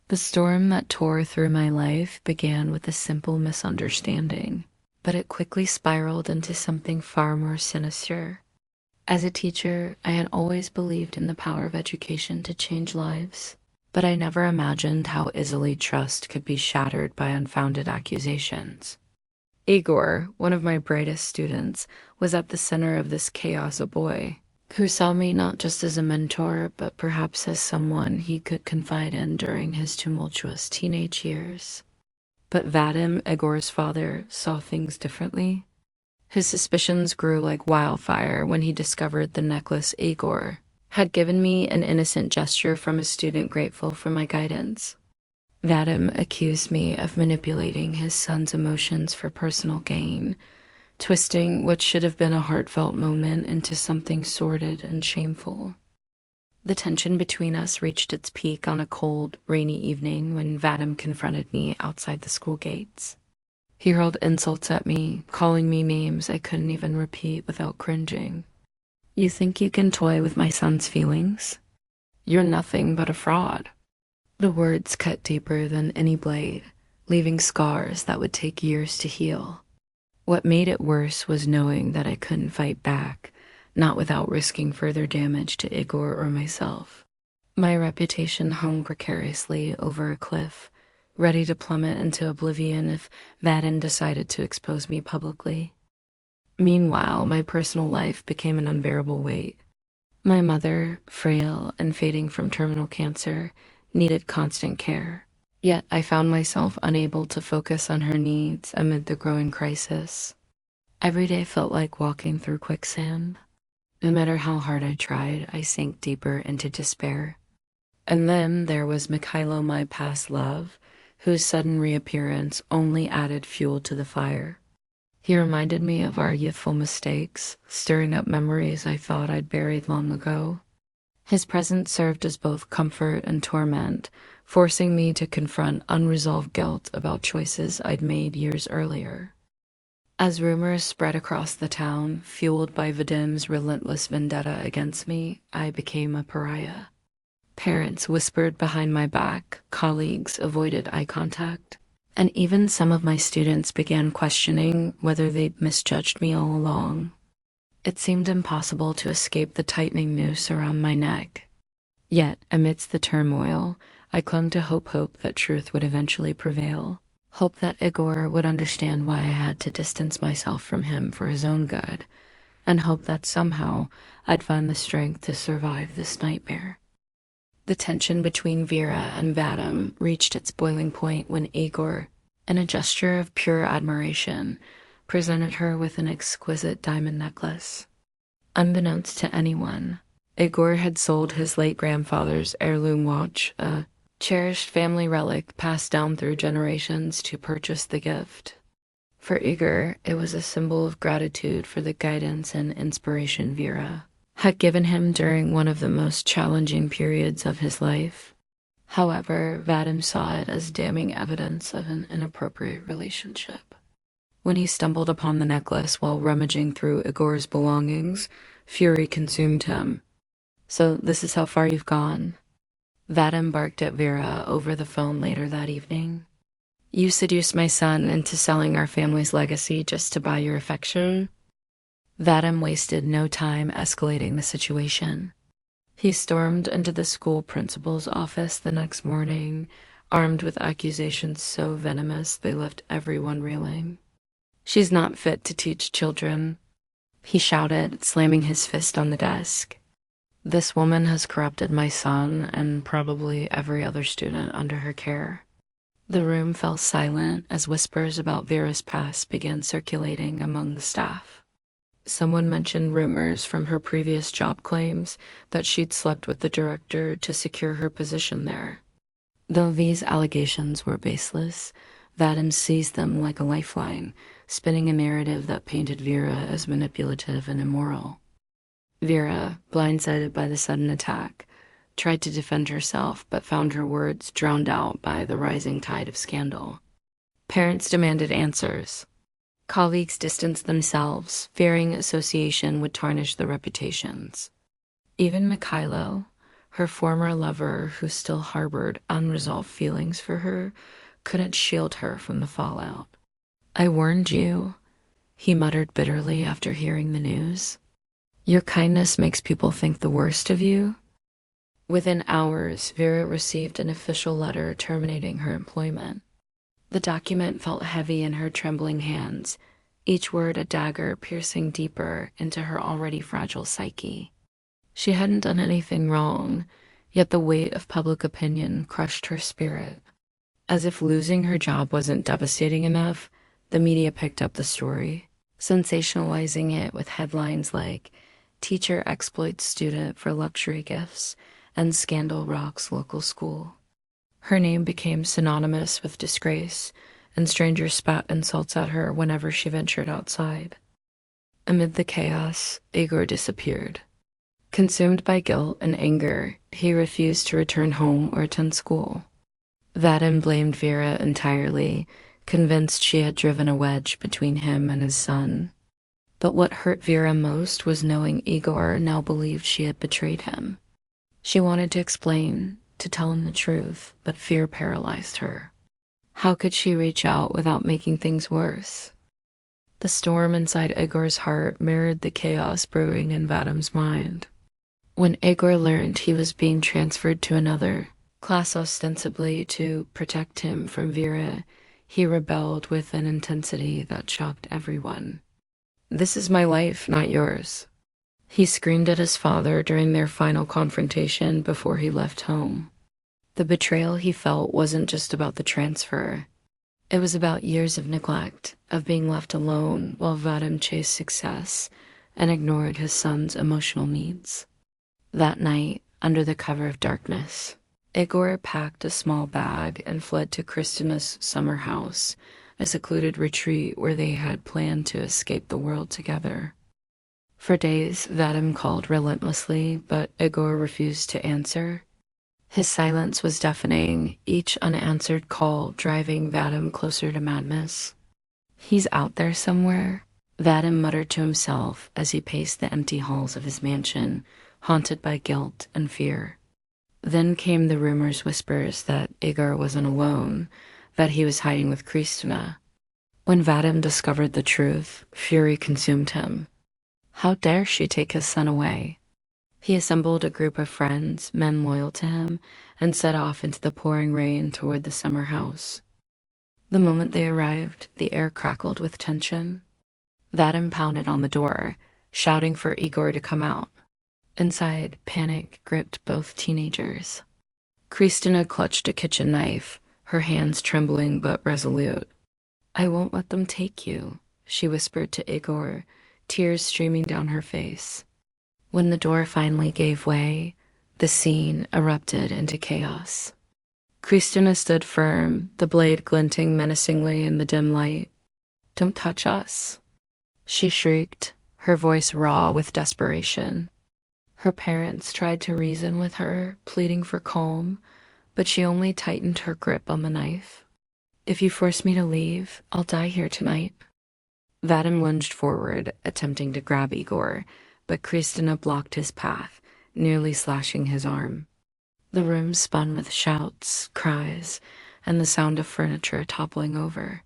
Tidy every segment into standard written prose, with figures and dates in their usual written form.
The storm that tore through my life began with a simple misunderstanding, but it quickly spiraled into something far more sinister. As a teacher, I had always believed in the power of education to change lives, but I never imagined how easily trust could be shattered by unfounded accusations. Igor, one of my brightest students, was at the center of this chaos, a boy who saw me not just as a mentor, but perhaps as someone he could confide in during his tumultuous teenage years. But Vadim, Igor's father, saw things differently. His suspicions grew like wildfire when he discovered the necklace Igor had given me, an innocent gesture from a student grateful for my guidance. Vadim accused me of manipulating his son's emotions for personal gain, twisting what should have been a heartfelt moment into something sordid and shameful. The tension between us reached its peak on a cold, rainy evening when Vadim confronted me outside the school gates. He hurled insults at me, calling me names I couldn't even repeat without cringing. "You think you can toy with my son's feelings? You're nothing but a fraud." The words cut deeper than any blade, leaving scars that would take years to heal. What made it worse was knowing that I couldn't fight back, not without risking further damage to Igor or myself. My reputation hung precariously over a cliff, ready to plummet into oblivion if Vadim decided to expose me publicly. Meanwhile, my personal life became an unbearable weight. My mother, frail and fading from terminal cancer, needed constant care. Yet I found myself unable to focus on her needs amid the growing crisis. Every day felt like walking through quicksand. No matter how hard I tried, I sank deeper into despair. And then there was Mikhailo, my past love, whose sudden reappearance only added fuel to the fire. He reminded me of our youthful mistakes, stirring up memories I thought I'd buried long ago. His presence served as both comfort and torment, forcing me to confront unresolved guilt about choices I'd made years earlier. As rumors spread across the town, fueled by Vadim's relentless vendetta against me, I became a pariah. Parents whispered behind my back, colleagues avoided eye contact, and even some of my students began questioning whether they'd misjudged me all along. It seemed impossible to escape the tightening noose around my neck. Yet, amidst the turmoil, I clung to hope that truth would eventually prevail. Hope that Igor would understand why I had to distance myself from him for his own good, and hope that somehow I'd find the strength to survive this nightmare. The tension between Vira and Vadim reached its boiling point when Igor, in a gesture of pure admiration, presented her with an exquisite diamond necklace. Unbeknownst to anyone, Igor had sold his late grandfather's heirloom watch, a cherished family relic passed down through generations, to purchase the gift. For Igor, it was a symbol of gratitude for the guidance and inspiration Vira had given him during one of the most challenging periods of his life. However, Vadim saw it as damning evidence of an inappropriate relationship. When he stumbled upon the necklace while rummaging through Igor's belongings, fury consumed him. "So this is how far you've gone?" Vadim barked at Vira over the phone later that evening. "You seduced my son into selling our family's legacy just to buy your affection?" Vadim wasted no time escalating the situation. He stormed into the school principal's office the next morning, armed with accusations so venomous they left everyone reeling. "She's not fit to teach children," he shouted, slamming his fist on the desk. "This woman has corrupted my son and probably every other student under her care." The room fell silent as whispers about Vera's past began circulating among the staff. Someone mentioned rumors from her previous job claims that she'd slept with the director to secure her position there. Though these allegations were baseless, Vadim seized them like a lifeline, spinning a narrative that painted Vira as manipulative and immoral. Vira, blindsided by the sudden attack, tried to defend herself but found her words drowned out by the rising tide of scandal. Parents demanded answers. Colleagues distanced themselves, fearing association would tarnish their reputations. Even Mikhailo, Her former lover, who still harbored unresolved feelings for her, couldn't shield her from the fallout. "I warned you," he muttered bitterly after hearing the news. "Your kindness makes people think the worst of you." Within hours, Vera received an official letter terminating her employment. The document felt heavy in her trembling hands, each word a dagger piercing deeper into her already fragile psyche. She hadn't done anything wrong, yet the weight of public opinion crushed her spirit. As if losing her job wasn't devastating enough, the media picked up the story, sensationalizing it with headlines like "Teacher exploits student for luxury gifts" and "Scandal rocks local school." Her name became synonymous with disgrace, and strangers spat insults at her whenever she ventured outside. Amid the chaos, Igor disappeared. Consumed by guilt and anger, he refused to return home or attend school. Vadim blamed Vera entirely, convinced she had driven a wedge between him and his son. But what hurt Vera most was knowing Igor now believed she had betrayed him. She wanted to explain, to tell him the truth, but fear paralyzed her. How could she reach out without making things worse? The storm inside Igor's heart mirrored the chaos brewing in Vadim's mind. When Igor learned he was being transferred to another class ostensibly to protect him from Vira, he rebelled with an intensity that shocked everyone. "This is my life, not yours," he screamed at his father during their final confrontation before he left home. The betrayal he felt wasn't just about the transfer. It was about years of neglect, of being left alone while Vadim chased success and ignored his son's emotional needs. That night, under the cover of darkness, Igor packed a small bag and fled to Kristina's summer house, a secluded retreat where they had planned to escape the world together. For days, Vadim called relentlessly, but Igor refused to answer. His silence was deafening, each unanswered call driving Vadim closer to madness. "He's out there somewhere," Vadim muttered to himself as he paced the empty halls of his mansion, haunted by guilt and fear. Then came the whispers that Igor wasn't alone, that he was hiding with Kristina. When Vadim discovered the truth, fury consumed him. How dare she take his son away? He assembled a group of friends, men loyal to him, and set off into the pouring rain toward the summer house. The moment they arrived, the air crackled with tension. Vadim pounded on the door, shouting for Igor to come out. Inside, panic gripped both teenagers. Kristina clutched a kitchen knife, her hands trembling but resolute. "I won't let them take you," she whispered to Igor, tears streaming down her face. When the door finally gave way, the scene erupted into chaos. Kristina stood firm, the blade glinting menacingly in the dim light. "Don't touch us," she shrieked, her voice raw with desperation. Her parents tried to reason with her, pleading for calm, but she only tightened her grip on the knife. "If you force me to leave, I'll die here tonight." Vadim lunged forward, attempting to grab Igor, but Kristina blocked his path, nearly slashing his arm. The room spun with shouts, cries, and the sound of furniture toppling over.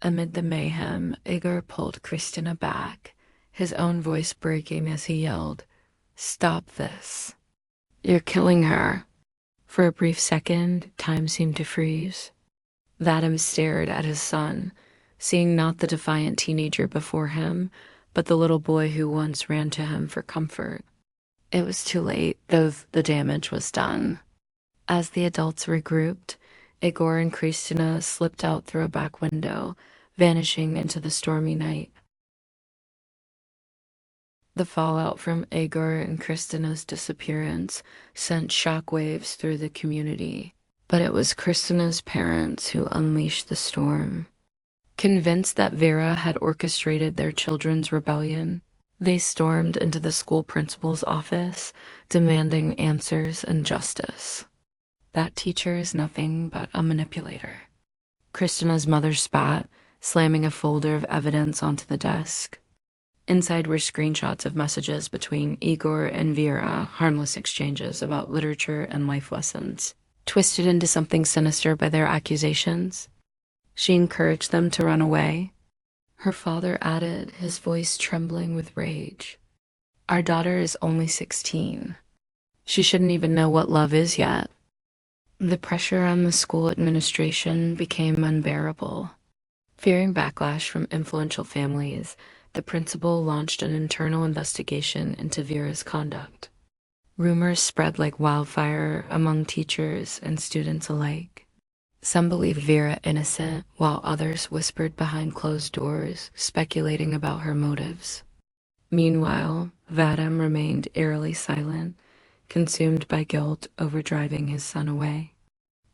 Amid the mayhem, Igor pulled Kristina back, his own voice breaking as he yelled, "Stop this. You're killing her." For a brief second, time seemed to freeze. Vadim stared at his son, seeing not the defiant teenager before him, but the little boy who once ran to him for comfort. It was too late, though the damage was done. As the adults regrouped, Igor and Kristina slipped out through a back window, vanishing into the stormy night. The fallout from Igor and Kristina's disappearance sent shockwaves through the community, but it was Kristina's parents who unleashed the storm. Convinced that Vera had orchestrated their children's rebellion, they stormed into the school principal's office, demanding answers and justice. "That teacher is nothing but a manipulator," Kristina's mother spat, slamming a folder of evidence onto the desk. Inside were screenshots of messages between Igor and Vira, harmless exchanges about literature and life lessons, twisted into something sinister by their accusations. She encouraged them to run away. Her father added, his voice trembling with rage, "Our daughter is only 16. She shouldn't even know what love is yet." The pressure on the school administration became unbearable. Fearing backlash from influential families, the principal launched an internal investigation into Vera's conduct. Rumors spread like wildfire among teachers and students alike. Some believed Vera innocent, while others whispered behind closed doors, speculating about her motives. Meanwhile, Vadim remained eerily silent, consumed by guilt over driving his son away.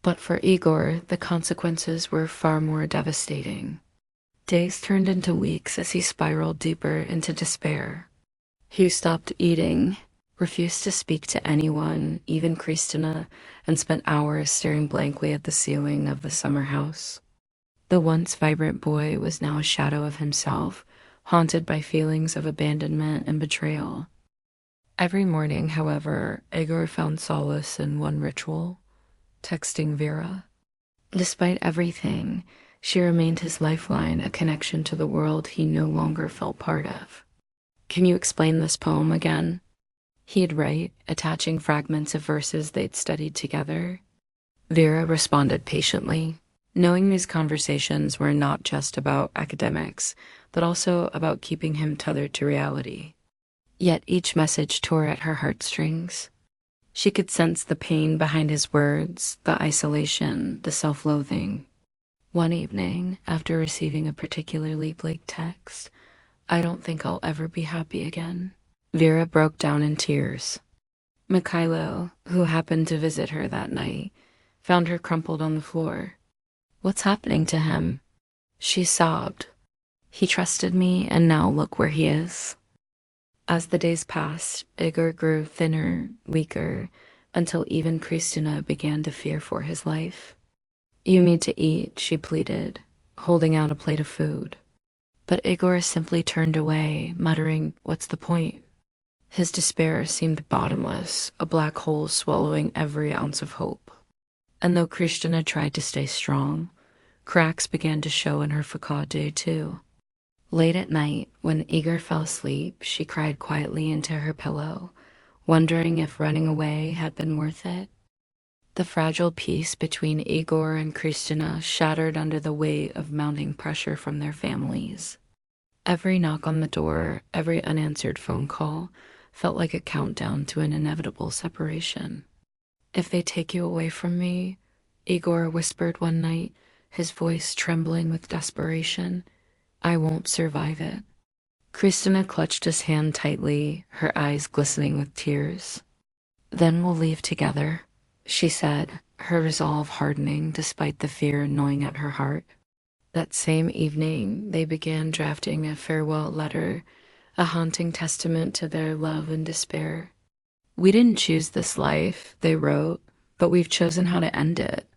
But for Igor, the consequences were far more devastating. Days turned into weeks as he spiraled deeper into despair. He stopped eating, refused to speak to anyone, even Kristina, and spent hours staring blankly at the ceiling of the summer house. The once vibrant boy was now a shadow of himself, haunted by feelings of abandonment and betrayal. Every morning, however, Igor found solace in one ritual: texting Vera. Despite everything, she remained his lifeline, a connection to the world he no longer felt part of. "Can you explain this poem again?" He'd write, attaching fragments of verses they'd studied together. Vera responded patiently, knowing these conversations were not just about academics, but also about keeping him tethered to reality. Yet each message tore at her heartstrings. She could sense the pain behind his words, the isolation, the self-loathing. One evening, after receiving a particularly bleak text, "I don't think I'll ever be happy again," Vera broke down in tears. Mikhailo, who happened to visit her that night, found her crumpled on the floor. "What's happening to him?" She sobbed. "He trusted me, and now look where he is." As the days passed, Igor grew thinner, weaker, until even Kristina began to fear for his life. "You need to eat," she pleaded, holding out a plate of food. But Igor simply turned away, muttering, "What's the point?" His despair seemed bottomless, a black hole swallowing every ounce of hope. And though Kristina tried to stay strong, cracks began to show in her facade too. Late at night, when Igor fell asleep, she cried quietly into her pillow, wondering if running away had been worth it. The fragile peace between Igor and Kristina shattered under the weight of mounting pressure from their families. Every knock on the door, every unanswered phone call, felt like a countdown to an inevitable separation. "If they take you away from me," Igor whispered one night, his voice trembling with desperation, "I won't survive it." Kristina clutched his hand tightly, her eyes glistening with tears. "Then we'll leave together," she said, her resolve hardening despite the fear gnawing at her heart. That same evening, they began drafting a farewell letter, a haunting testament to their love and despair. "We didn't choose this life," they wrote, "but we've chosen how to end it."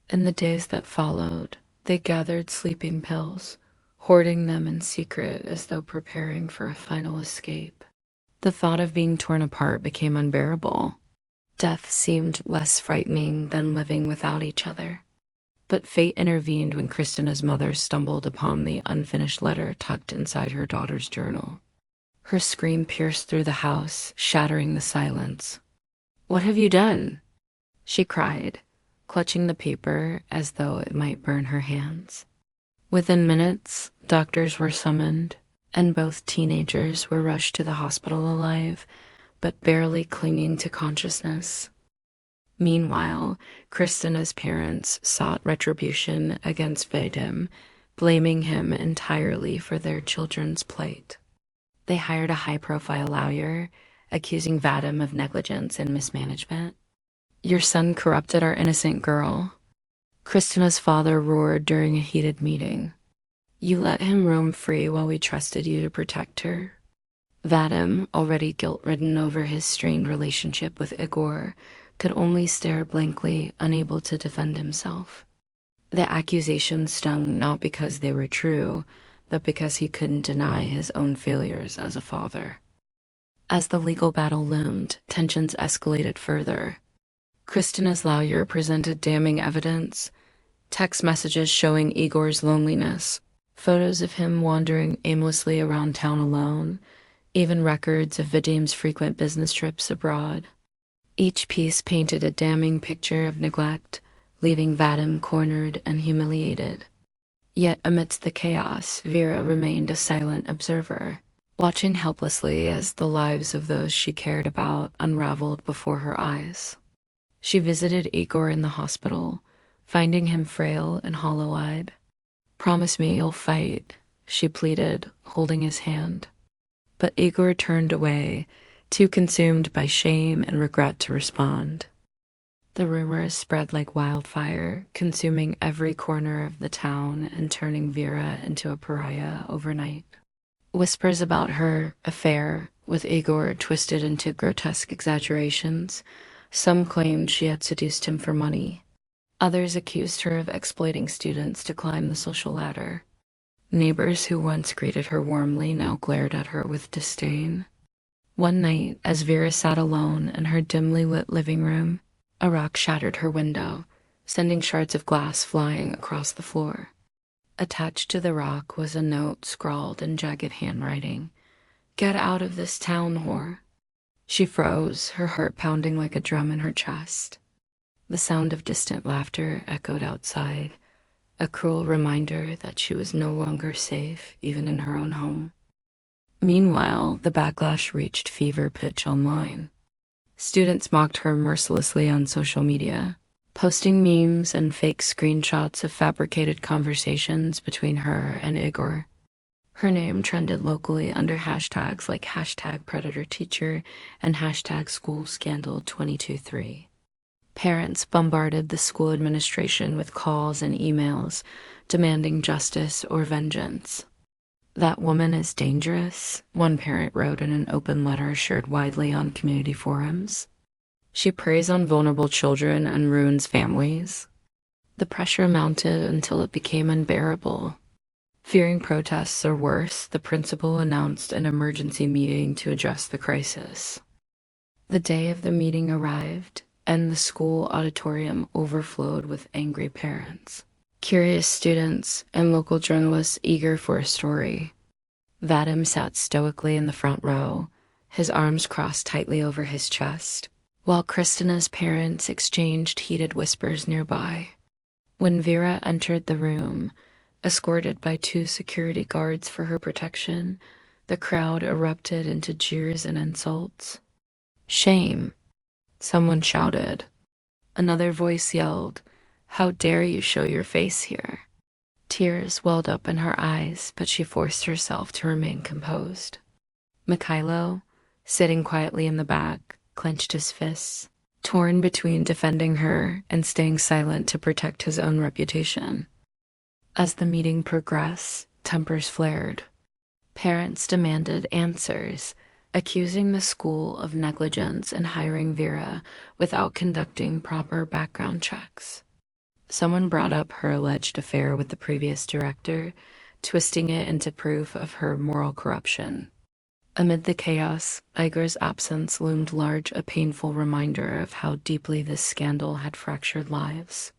In the days that followed, they gathered sleeping pills, hoarding them in secret as though preparing for a final escape. The thought of being torn apart became unbearable. Death seemed less frightening than living without each other. But fate intervened when Kristina's mother stumbled upon the unfinished letter tucked inside her daughter's journal. Her scream pierced through the house, shattering the silence. "What have you done?" she cried, clutching the paper as though it might burn her hands. Within minutes, doctors were summoned, and both teenagers were rushed to the hospital alive, but barely clinging to consciousness. Meanwhile, Kristina's parents sought retribution against Vadim, blaming him entirely for their children's plight. They hired a high-profile lawyer, accusing Vadim of negligence and mismanagement. "Your son corrupted our innocent girl," Kristina's father roared during a heated meeting. "You let him roam free while we trusted you to protect her." Vadim, already guilt-ridden over his strained relationship with Igor, could only stare blankly, unable to defend himself. The accusations stung not because they were true, but because he couldn't deny his own failures as a father. As the legal battle loomed, tensions escalated further. Kristina's lawyer presented damning evidence, text messages showing Igor's loneliness, photos of him wandering aimlessly around town alone, even records of Vadim's frequent business trips abroad. Each piece painted a damning picture of neglect, leaving Vadim cornered and humiliated. Yet amidst the chaos, Vera remained a silent observer, watching helplessly as the lives of those she cared about unraveled before her eyes. She visited Igor in the hospital, finding him frail and hollow-eyed. "Promise me you'll fight," she pleaded, holding his hand. But Igor turned away, too consumed by shame and regret to respond. The rumors spread like wildfire, consuming every corner of the town and turning Vera into a pariah overnight. Whispers about her affair with Igor twisted into grotesque exaggerations. Some claimed she had seduced him for money. Others accused her of exploiting students to climb the social ladder. Neighbors who once greeted her warmly now glared at her with disdain. One night, as Vera sat alone in her dimly lit living room, a rock shattered her window, sending shards of glass flying across the floor. Attached to the rock was a note scrawled in jagged handwriting. "Get out of this town, whore." She froze, her heart pounding like a drum in her chest. The sound of distant laughter echoed outside, a cruel reminder that she was no longer safe, even in her own home. Meanwhile, the backlash reached fever pitch online. Students mocked her mercilessly on social media, posting memes and fake screenshots of fabricated conversations between her and Igor. Her name trended locally under hashtags like #PredatorTeacher and #SchoolScandal223. Parents bombarded the school administration with calls and emails demanding justice or vengeance. "That woman is dangerous," one parent wrote in an open letter shared widely on community forums. "She preys on vulnerable children and ruins families." The pressure mounted until it became unbearable. Fearing protests or worse, the principal announced an emergency meeting to address the crisis. The day of the meeting arrived, and the school auditorium overflowed with angry parents, curious students, and local journalists eager for a story. Vadim sat stoically in the front row, his arms crossed tightly over his chest, while Kristina's parents exchanged heated whispers nearby. When Vera entered the room, escorted by 2 security guards for her protection, the crowd erupted into jeers and insults. "Shame!" someone shouted. Another voice yelled, "How dare you show your face here?" Tears welled up in her eyes, but she forced herself to remain composed. Mikhailo, sitting quietly in the back, clenched his fists, torn between defending her and staying silent to protect his own reputation. As the meeting progressed, tempers flared. Parents demanded answers, accusing the school of negligence in hiring Vera without conducting proper background checks. Someone brought up her alleged affair with the previous director, twisting it into proof of her moral corruption. Amid the chaos, Igor's absence loomed large, a painful reminder of how deeply this scandal had fractured lives.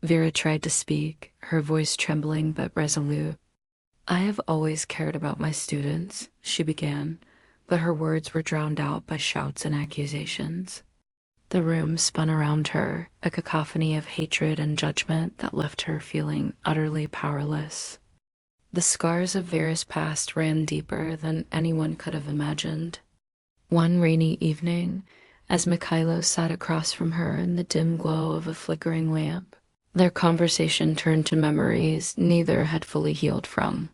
Vera tried to speak, her voice trembling but resolute. "I have always cared about my students," she began, but her words were drowned out by shouts and accusations. The room spun around her, a cacophony of hatred and judgment that left her feeling utterly powerless. The scars of Vera's past ran deeper than anyone could have imagined. One rainy evening, as Mikhailo sat across from her in the dim glow of a flickering lamp, their conversation turned to memories neither had fully healed from.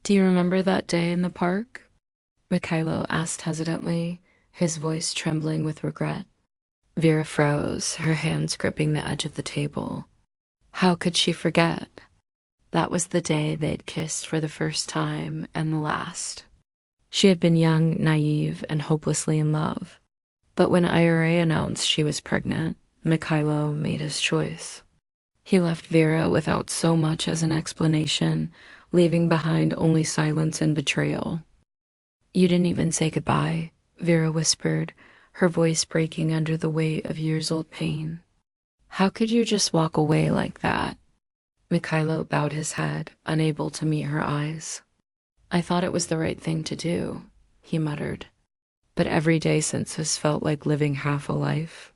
"Do you remember that day in the park?" Mikhailo asked hesitantly, his voice trembling with regret. Vera froze, her hands gripping the edge of the table. How could she forget? That was the day they'd kissed for the first time and the last. She had been young, naive, and hopelessly in love. But when IRA announced she was pregnant, Mikhailo made his choice. He left Vera without so much as an explanation, leaving behind only silence and betrayal. You didn't even say goodbye, Vera whispered, her voice breaking under the weight of years-old pain. How could you just walk away like that? Mikhailo bowed his head, unable to meet her eyes. I thought it was the right thing to do, he muttered. But every day since has felt like living half a life.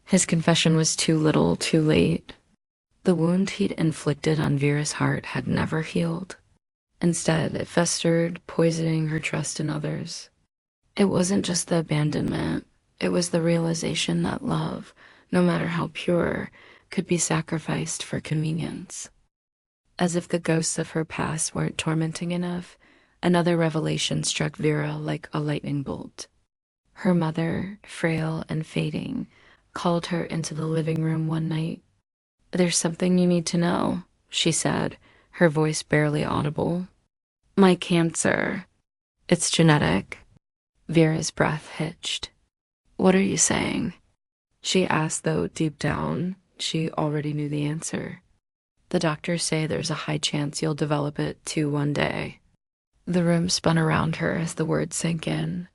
His confession was too little, too late. The wound he'd inflicted on Vera's heart had never healed. Instead, it festered, poisoning her trust in others. It wasn't just the abandonment, it was the realization that love, no matter how pure, could be sacrificed for convenience. As if the ghosts of her past weren't tormenting enough, another revelation struck Vera like a lightning bolt. Her mother, frail and fading, called her into the living room one night. There's something you need to know, she said, her voice barely audible. My cancer. It's genetic. Vera's breath hitched. What are you saying? She asked, though deep down, she already knew the answer. The doctors say there's a high chance you'll develop it too one day. The room spun around her as the words sank in.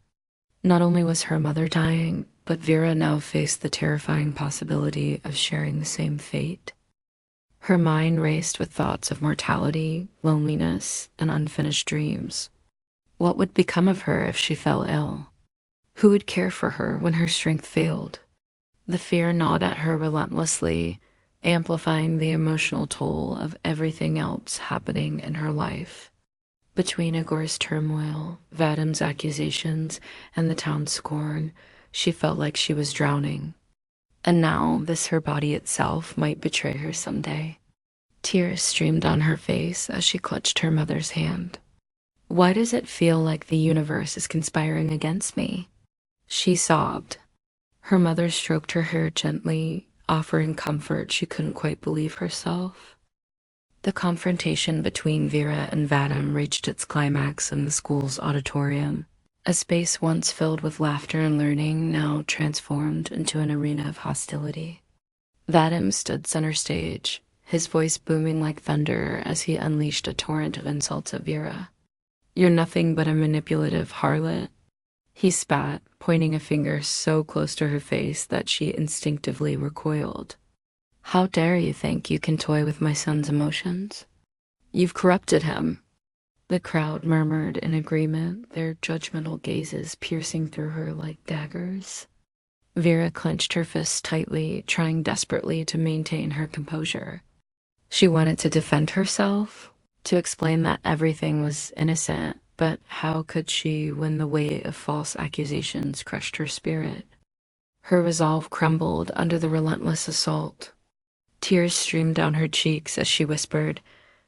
Not only was her mother dying, but Vera now faced the terrifying possibility of sharing the same fate. Her mind raced with thoughts of mortality, loneliness, and unfinished dreams. What would become of her if she fell ill? Who would care for her when her strength failed? The fear gnawed at her relentlessly, amplifying the emotional toll of everything else happening in her life. Between Igor's turmoil, Vadim's accusations, and the town's scorn, she felt like she was drowning. And now this her body itself might betray her someday. Tears streamed down her face as she clutched her mother's hand. Why does it feel like the universe is conspiring against me? She sobbed. Her mother stroked her hair gently, offering comfort she couldn't quite believe herself. The confrontation between Vira and Vadim reached its climax in the school's auditorium, a space once filled with laughter and learning now transformed into an arena of hostility. Vadim stood center stage, his voice booming like thunder as he unleashed a torrent of insults at Vira. You're nothing but a manipulative harlot. He spat, pointing a finger so close to her face that she instinctively recoiled. How dare you think you can toy with my son's emotions? You've corrupted him. The crowd murmured in agreement, their judgmental gazes piercing through her like daggers. Vera clenched her fists tightly, trying desperately to maintain her composure. She wanted to defend herself, to explain that everything was innocent, but how could she when the weight of false accusations crushed her spirit? Her resolve crumbled under the relentless assault. Tears streamed down her cheeks as she whispered,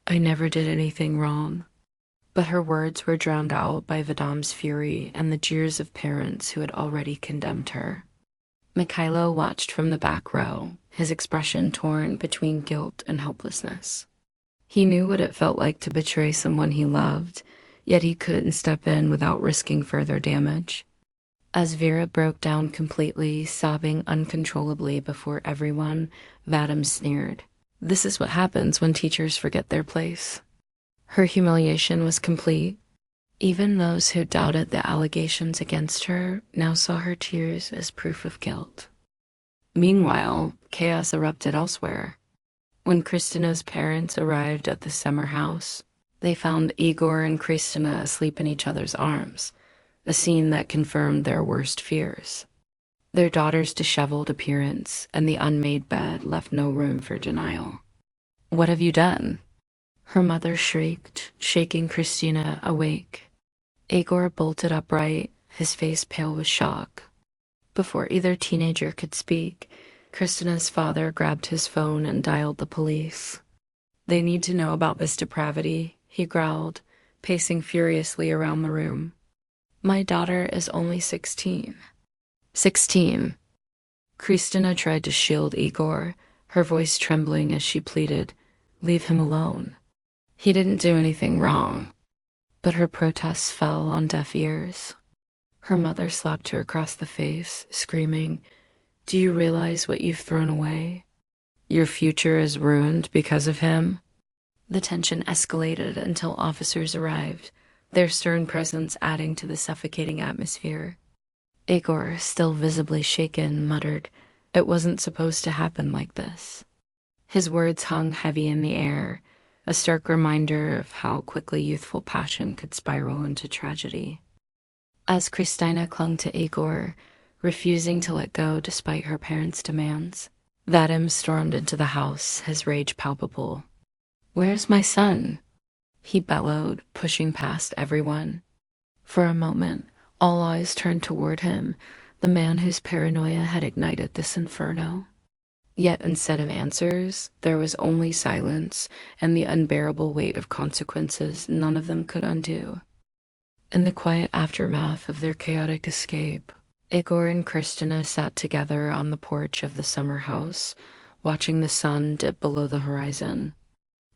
I never did anything wrong. But her words were drowned out by Vadim's fury and the jeers of parents who had already condemned her. Mikhailo watched from the back row, his expression torn between guilt and helplessness. He knew what it felt like to betray someone he loved, yet he couldn't step in without risking further damage. As Vera broke down completely, sobbing uncontrollably before everyone, Vadim sneered. This is what happens when teachers forget their place. Her humiliation was complete. Even those who doubted the allegations against her now saw her tears as proof of guilt. Meanwhile, chaos erupted elsewhere. When Kristina's parents arrived at the summer house, they found Igor and Kristina asleep in each other's arms, a scene that confirmed their worst fears. Their daughter's disheveled appearance and the unmade bed left no room for denial. What have you done? Her mother shrieked, shaking Kristina awake. Igor bolted upright, his face pale with shock. Before either teenager could speak, Kristina's father grabbed his phone and dialed the police. They need to know about this depravity, he growled, pacing furiously around the room. My daughter is only 16. 16. Kristina tried to shield Igor, her voice trembling as she pleaded, leave him alone. He didn't do anything wrong. But her protests fell on deaf ears. Her mother slapped her across the face, screaming, do you realize what you've thrown away? Your future is ruined because of him. The tension escalated until officers arrived, their stern presence adding to the suffocating atmosphere. Igor, still visibly shaken, muttered, "It wasn't supposed to happen like this." His words hung heavy in the air, a stark reminder of how quickly youthful passion could spiral into tragedy. As Christina clung to Igor, refusing to let go despite her parents' demands, Vadim stormed into the house, his rage palpable. "Where's my son?" he bellowed, pushing past everyone. For a moment, all eyes turned toward him, the man whose paranoia had ignited this inferno. Yet instead of answers, there was only silence and the unbearable weight of consequences none of them could undo. In the quiet aftermath of their chaotic escape, Igor and Kristina sat together on the porch of the summer house, watching the sun dip below the horizon.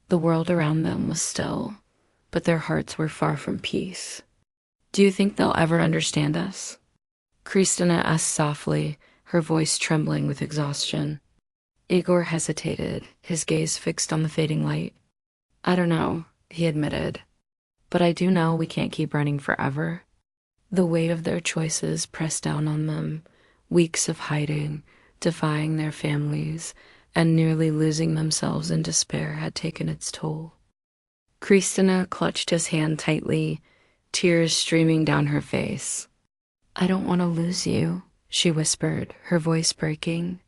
The world around them was still, but their hearts were far from peace. "Do you think they'll ever understand us?" Kristina asked softly, her voice trembling with exhaustion. Igor hesitated, his gaze fixed on the fading light. "I don't know," he admitted. "But I do know we can't keep running forever." The weight of their choices pressed down on them, weeks of hiding, defying their families, and nearly losing themselves in despair had taken its toll. Kristina clutched his hand tightly, tears streaming down her face. "I don't want to lose you," she whispered, her voice breaking.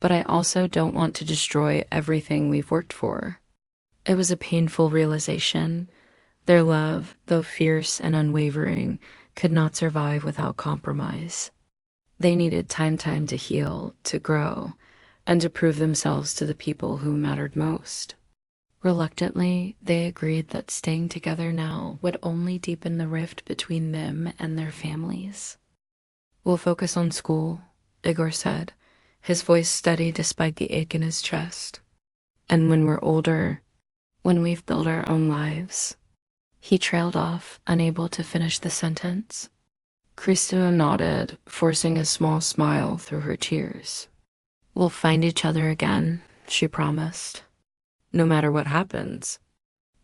"But I also don't want to destroy everything we've worked for." It was a painful realization. Their love, though fierce and unwavering, could not survive without compromise. They needed time to heal, to grow, and to prove themselves to the people who mattered most. Reluctantly, they agreed that staying together now would only deepen the rift between them and their families. "We'll focus on school," Igor said, his voice steady despite the ache in his chest. "And when we're older, when we've built our own lives." He trailed off, unable to finish the sentence. Christina nodded, forcing a small smile through her tears. "We'll find each other again," she promised. "No matter what happens."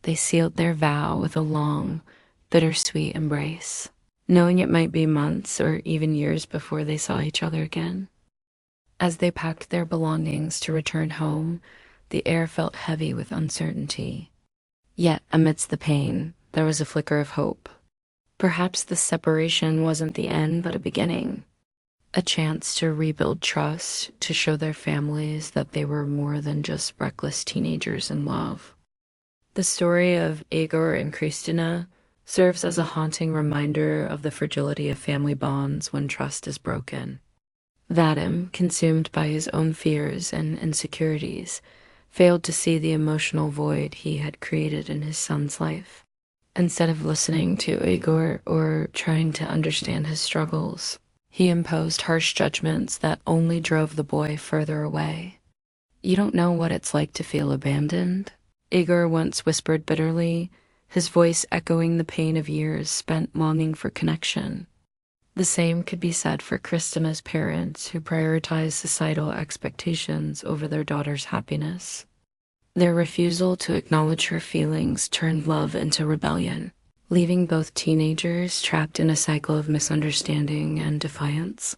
They sealed their vow with a long, bittersweet embrace, knowing it might be months or even years before they saw each other again. As they packed their belongings to return home, the air felt heavy with uncertainty. Yet, amidst the pain, there was a flicker of hope. Perhaps the separation wasn't the end, but a beginning. A chance to rebuild trust, to show their families that they were more than just reckless teenagers in love. The story of Igor and Kristina serves as a haunting reminder of the fragility of family bonds when trust is broken. Vadim, consumed by his own fears and insecurities, failed to see the emotional void he had created in his son's life. Instead of listening to Igor or trying to understand his struggles, he imposed harsh judgments that only drove the boy further away. "You don't know what it's like to feel abandoned," Igor once whispered bitterly, his voice echoing the pain of years spent longing for connection. The same could be said for Kristina's parents, who prioritized societal expectations over their daughter's happiness. Their refusal to acknowledge her feelings turned love into rebellion, leaving both teenagers trapped in a cycle of misunderstanding and defiance.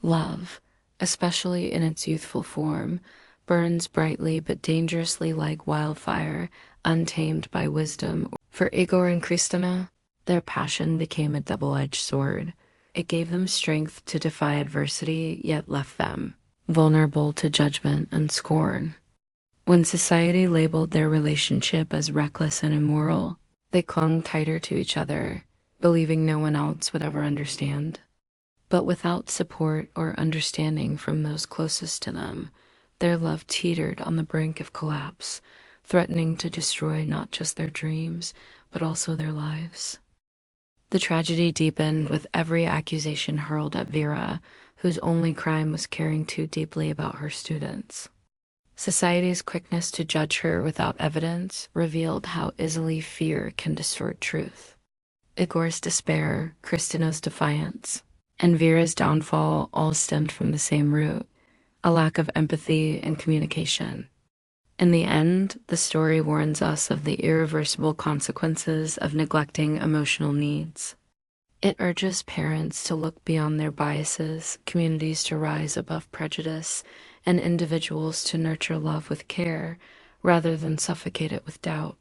Love, especially in its youthful form, burns brightly but dangerously like wildfire, untamed by wisdom. For Igor and Kristina, their passion became a double-edged sword. It gave them strength to defy adversity, yet left them vulnerable to judgment and scorn. When society labeled their relationship as reckless and immoral, they clung tighter to each other, believing no one else would ever understand. But without support or understanding from those closest to them, their love teetered on the brink of collapse, threatening to destroy not just their dreams, but also their lives. The tragedy deepened with every accusation hurled at Vira, whose only crime was caring too deeply about her students. Society's quickness to judge her without evidence revealed how easily fear can distort truth. Igor's despair, Kristina's defiance, and Vira's downfall all stemmed from the same root: a lack of empathy and communication. In the end, the story warns us of the irreversible consequences of neglecting emotional needs. It urges parents to look beyond their biases, communities to rise above prejudice, and individuals to nurture love with care rather than suffocate it with doubt.